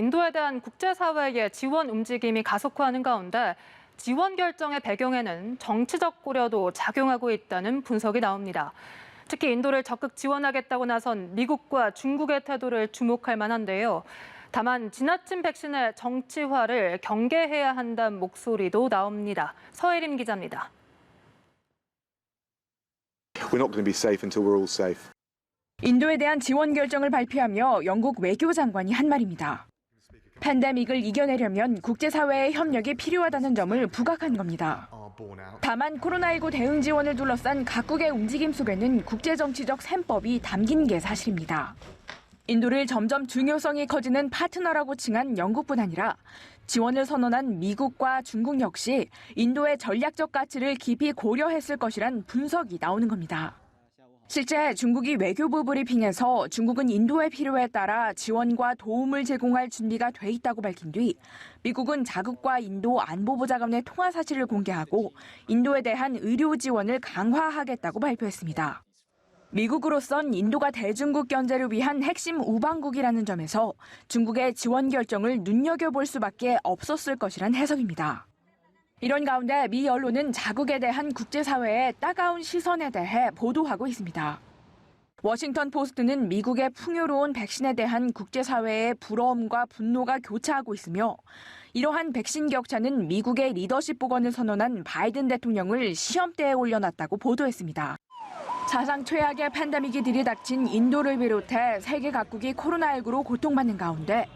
인도에 대한 국제사회의 지원 움직임이 가속화하는 가운데 지원 결정의 배경에는 정치적 고려도 작용하고 있다는 분석이 나옵니다. 특히 인도를 적극 지원하겠다고 나선 미국과 중국의 태도를 주목할 만한데요. 다만 지나친 백신의 정치화를 경계해야 한다는 목소리도 나옵니다. 서혜림 기자입니다. We're not going to be safe until we're all safe. 인도에 대한 지원 결정을 발표하며 영국 외교장관이 한 말입니다. 팬데믹을 이겨내려면 국제사회의 협력이 필요하다는 점을 부각한 겁니다. 다만 코로나19 대응 지원을 둘러싼 각국의 움직임 속에는 국제정치적 셈법이 담긴 게 사실입니다. 인도를 점점 중요성이 커지는 파트너라고 칭한 영국뿐 아니라 지원을 선언한 미국과 중국 역시 인도의 전략적 가치를 깊이 고려했을 것이란 분석이 나오는 겁니다. 실제 중국이 외교부 브리핑에서 중국은 인도의 필요에 따라 지원과 도움을 제공할 준비가 돼 있다고 밝힌 뒤 미국은 자국과 인도 안보보좌 간의 통화 사실을 공개하고 인도에 대한 의료 지원을 강화하겠다고 발표했습니다. 미국으로선 인도가 대중국 견제를 위한 핵심 우방국이라는 점에서 중국의 지원 결정을 눈여겨볼 수밖에 없었을 것이란 해석입니다. 이런 가운데 미 언론은 자국에 대한 국제사회의 따가운 시선에 대해 보도하고 있습니다. 워싱턴 포스트는 미국의 풍요로운 백신에 대한 국제사회의 부러움과 분노가 교차하고 있으며 이러한 백신 격차는 미국의 리더십 복원을 선언한 바이든 대통령을 시험대에 올려놨다고 보도했습니다. 사상 최악의 팬데믹이 들이닥친 인도를 비롯해 세계 각국이 코로나19로 고통받는 가운데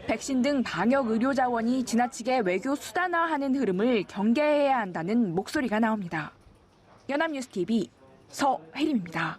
백신 등 방역 의료 자원이 지나치게 외교 수단화하는 흐름을 경계해야 한다는 목소리가 나옵니다. 연합뉴스 TV 서혜림입니다.